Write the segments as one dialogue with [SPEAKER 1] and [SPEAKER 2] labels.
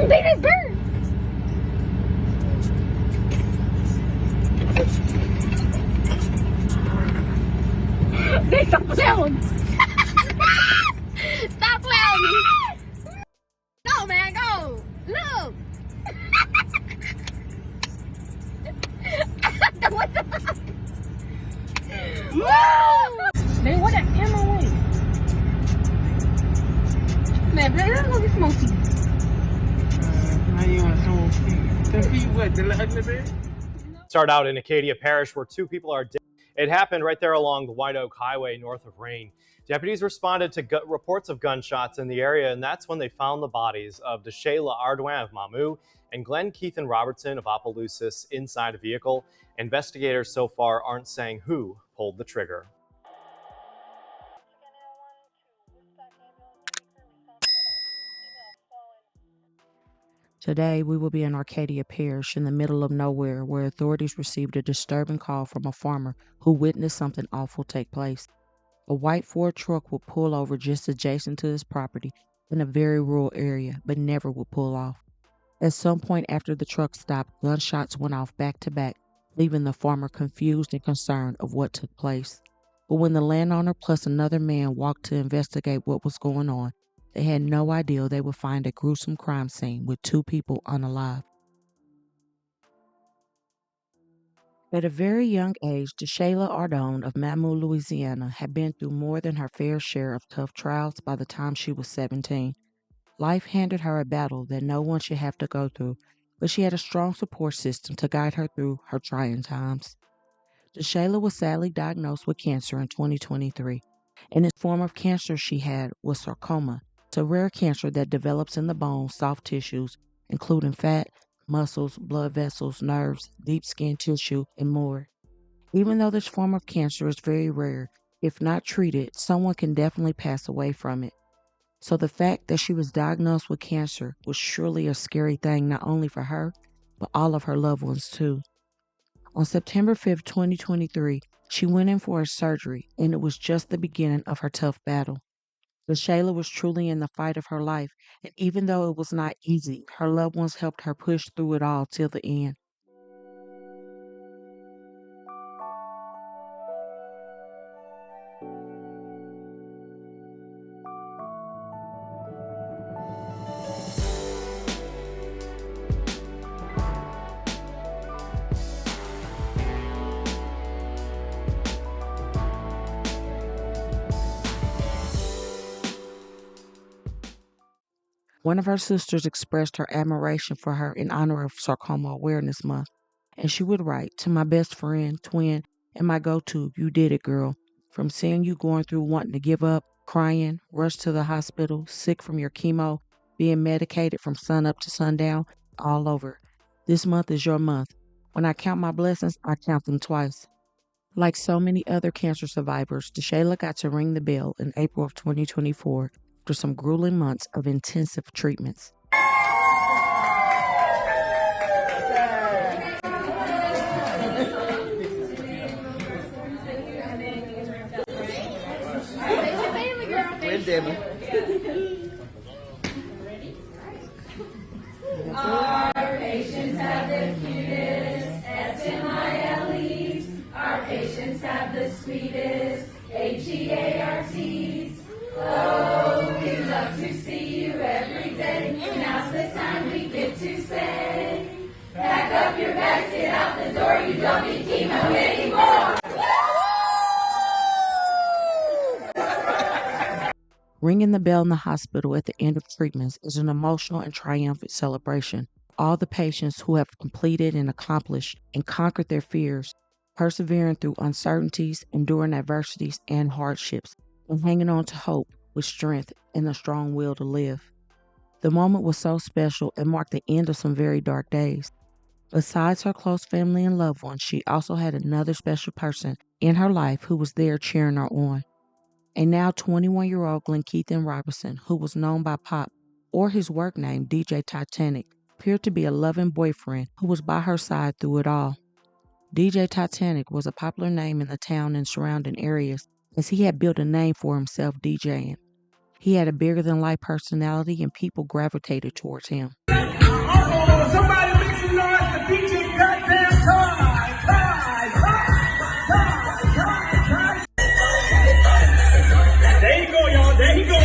[SPEAKER 1] Baby bird. They stop playing. Stop playing me. Go, man, go. Look. What the fuck? Man, what that ammo is? Man, let's go get some more tea.
[SPEAKER 2] How you want some feet? The feet what? The little bit?
[SPEAKER 3] Start out in Acadia Parish where 2 people are dead. It happened right there along the White Oak Highway north of Rain. Deputies responded to reports of gunshots in the area, and that's when they found the bodies of Dashayla Ardoin of Mamou and Glen'Keithan Robertson of Opelousas inside a vehicle. Investigators so far aren't saying who pulled the trigger.
[SPEAKER 4] Today, we will be in Acadia Parish in the middle of nowhere where authorities received a disturbing call from a farmer who witnessed something awful take place. A white Ford truck would pull over just adjacent to his property in a very rural area, but never would pull off. At some point after the truck stopped, gunshots went off back to back, leaving the farmer confused and concerned of what took place. But when the landowner plus another man walked to investigate what was going on, they had no idea they would find a gruesome crime scene with 2 people unalive. At a very young age, Dashayla Ardoin of Mamou, Louisiana, had been through more than her fair share of tough trials by the time she was 17. Life handed her a battle that no one should have to go through, but she had a strong support system to guide her through her trying times. Dashayla was sadly diagnosed with cancer in 2023, and the form of cancer she had was sarcoma. It's a rare cancer that develops in the bones, soft tissues, including fat, muscles, blood vessels, nerves, deep skin tissue, and more. Even though this form of cancer is very rare, if not treated, someone can definitely pass away from it. So the fact that she was diagnosed with cancer was surely a scary thing not only for her, but all of her loved ones too. On September 5th, 2023, she went in for a surgery, and it was just the beginning of her tough battle. Dashayla was truly in the fight of her life, and even though it was not easy, her loved ones helped her push through it all till the end. One of her sisters expressed her admiration for her in honor of Sarcoma Awareness Month, and she would write, "To my best friend, twin, and my go-to, you did it, girl. From seeing you going through wanting to give up, crying, rush to the hospital, sick from your chemo, being medicated from sun up to sundown, all over. This month is your month. When I count my blessings, I count them twice." Like so many other cancer survivors, Dashayla got to ring the bell in April of 2024 after some grueling months of intensive treatments.
[SPEAKER 5] Our patients have the cutest SMILEs. Our patients have the sweetest HEARTs. Oh, we love to see you every day. Now's the time we get to say, pack up your bags, get out the door. You don't need chemo anymore.
[SPEAKER 4] Ringing the bell in the hospital at the end of treatments is an emotional and triumphant celebration. All the patients who have completed and accomplished and conquered their fears, persevering through uncertainties, enduring adversities and hardships, and hanging on to hope with strength and a strong will to live. The moment was so special and marked the end of some very dark days. Besides her close family and loved ones, she also had another special person in her life who was there cheering her on. A now 21-year-old Glen'Keithan Robertson, who was known by Pop or his work name DjTitanic, appeared to be a loving boyfriend who was by her side through it all. DjTitanic was a popular name in the town and surrounding areas, as he had built a name for himself DJing. He had a bigger-than-life personality and people gravitated towards him.
[SPEAKER 5] Oh, somebody make some noise for DJ goddamn Ty. There you go, y'all. There you go.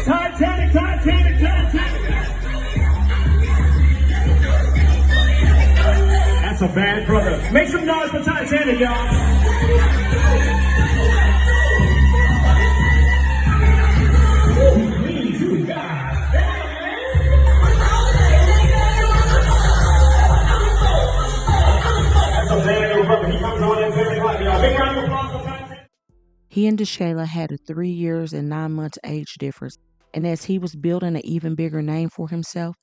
[SPEAKER 5] Titanic. That's a bad brother. Make some noise for Titanic, y'all.
[SPEAKER 4] He and Dashayla had a 3 years and 9 months age difference, and as he was building an even bigger name for himself,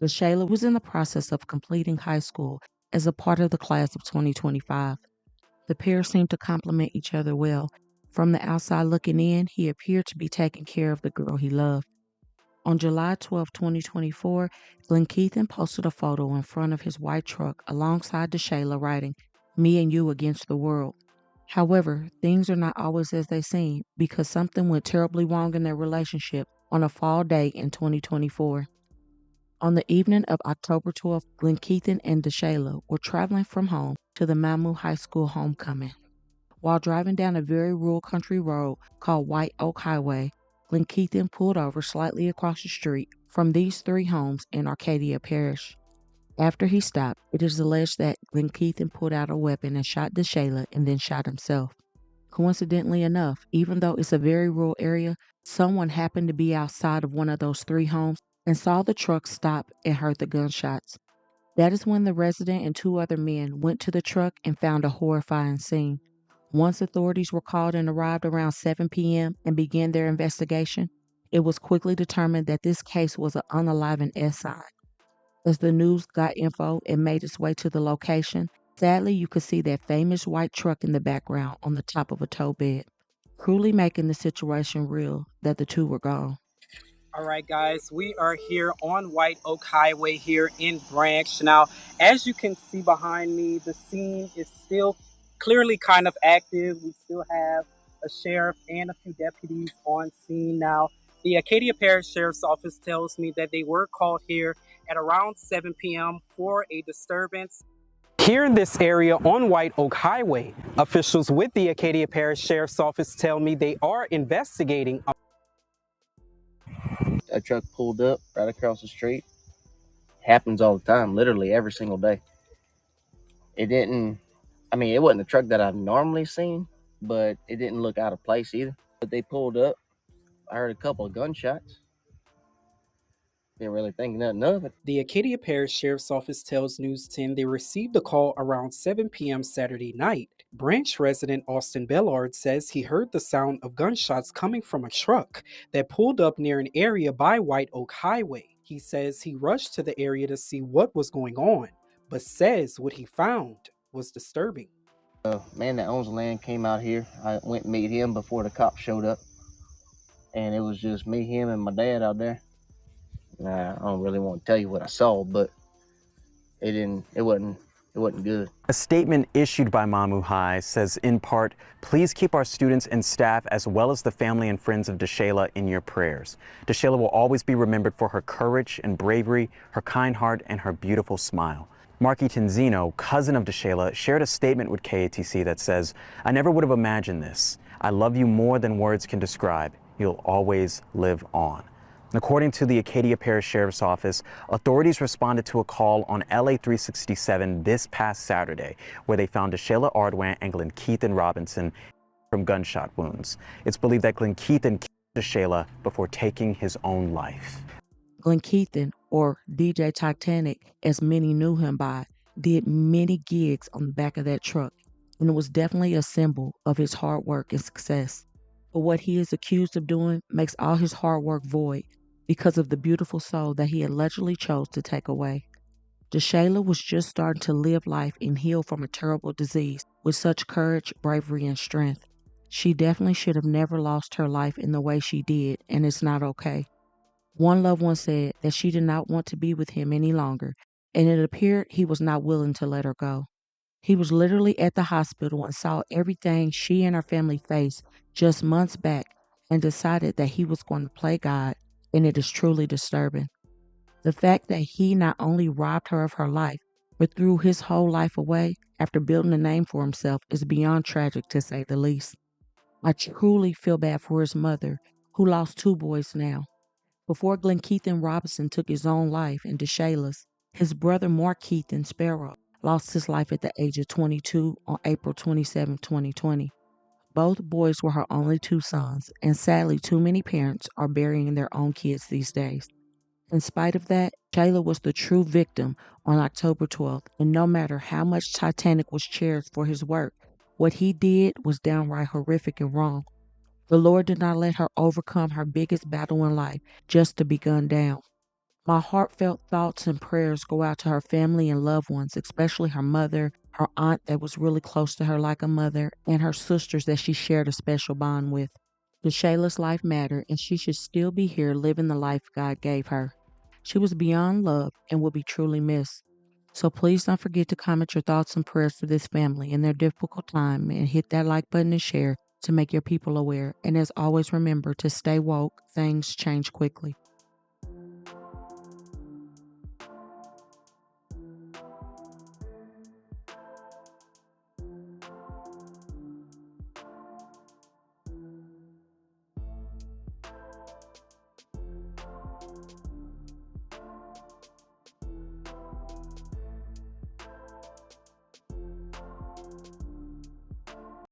[SPEAKER 4] Dashayla was in the process of completing high school as a part of the class of 2025. The pair seemed to complement each other well. From the outside looking in, he appeared to be taking care of the girl he loved. On July 12, 2024, Glen'Keithan posted a photo in front of his white truck alongside Dashayla writing, "Me and you against the world." However, things are not always as they seem because something went terribly wrong in their relationship on a fall day in 2024. On the evening of October 12th, Glen'Keithan and Dashayla were traveling from home to the Mamu High School homecoming. While driving down a very rural country road called White Oak Highway, Glen'Keithan pulled over slightly across the street from these 3 homes in Acadia Parish. After he stopped, it is alleged that Glen'Keithan pulled out a weapon and shot Dashayla and then shot himself. Coincidentally enough, even though it's a very rural area, someone happened to be outside of one of those 3 homes and saw the truck stop and heard the gunshots. That is when the resident and 2 other men went to the truck and found a horrifying scene. Once authorities were called and arrived around 7 p.m. and began their investigation, it was quickly determined that this case was an unaliving SI. As the news got info and made its way to the location, sadly you could see that famous white truck in the background on the top of a tow bed, cruelly making the situation real that the 2 were gone.
[SPEAKER 6] All right, guys, we are here on White Oak Highway here in Branch. Now, as you can see behind me, the scene is still clearly kind of active. We still have a sheriff and a few deputies on scene now. The Acadia Parish Sheriff's Office tells me that they were called here at around 7 p.m. for a disturbance. Here in this area on White Oak Highway, officials with the Acadia Parish Sheriff's Office tell me they are investigating
[SPEAKER 7] a truck pulled up right across the street. Happens all the time, literally every single day. It wasn't a truck that I've normally seen, but it didn't look out of place either. But they pulled up. I heard a couple of gunshots. Didn't really think nothing of it.
[SPEAKER 6] The Acadia Parish Sheriff's Office tells News 10 they received a call around 7 p.m. Saturday night. Branch resident Austin Bellard says he heard the sound of gunshots coming from a truck that pulled up near an area by White Oak Highway. He says he rushed to the area to see what was going on, but says what he found was disturbing.
[SPEAKER 7] The man that owns the land came out here. I went and meet him before the cops showed up. And it was just me, him, and my dad out there. I don't really want to tell you what I saw, but it wasn't good.
[SPEAKER 8] A statement issued by Mamu High says, in part, please keep our students and staff as well as the family and friends of Dashayla in your prayers. Dashayla will always be remembered for her courage and bravery, her kind heart, and her beautiful smile. Marky Tenzino, cousin of Dashayla, shared a statement with KATC that says, I never would have imagined this. I love you more than words can describe. You'll always live on. According to the Acadia Parish Sheriff's Office, authorities responded to a call on LA 367 this past Saturday, where they found Dashayla Ardoin and Glen'Keithan Robertson from gunshot wounds. It's believed that Glen'Keithan killed Dashayla before taking his own life.
[SPEAKER 4] Glen'Keithan, or DjTitanic, as many knew him by, did many gigs on the back of that truck, and it was definitely a symbol of his hard work and success. But what he is accused of doing makes all his hard work void because of the beautiful soul that he allegedly chose to take away. Dashayla was just starting to live life and heal from a terrible disease with such courage, bravery, and strength. She definitely should have never lost her life in the way she did, and it's not okay. One loved one said that she did not want to be with him any longer, and it appeared he was not willing to let her go. He was literally at the hospital and saw everything she and her family faced just months back and decided that he was going to play God, and it is truly disturbing. The fact that he not only robbed her of her life, but threw his whole life away after building a name for himself is beyond tragic, to say the least. I truly feel bad for his mother, who lost 2 boys now. Before Glen'Keithan Robertson took his own life and Dashayla's, his brother Mark Keithan Sparrow lost his life at the age of 22 on April 27, 2020. Both boys were her only 2 sons, and sadly too many parents are burying their own kids these days. In spite of that, Shayla was the true victim on October 12th, and no matter how much Titanic was cherished for his work, what he did was downright horrific and wrong. The Lord did not let her overcome her biggest battle in life just to be gunned down. My heartfelt thoughts and prayers go out to her family and loved ones, especially her mother, her aunt that was really close to her like a mother, and her sisters that she shared a special bond with. Dashayla's life mattered, and she should still be here living the life God gave her. She was beyond love and will be truly missed. So please don't forget to comment your thoughts and prayers for this family in their difficult time, and hit that like button and share to make your people aware. And as always, remember to stay woke. Things change quickly.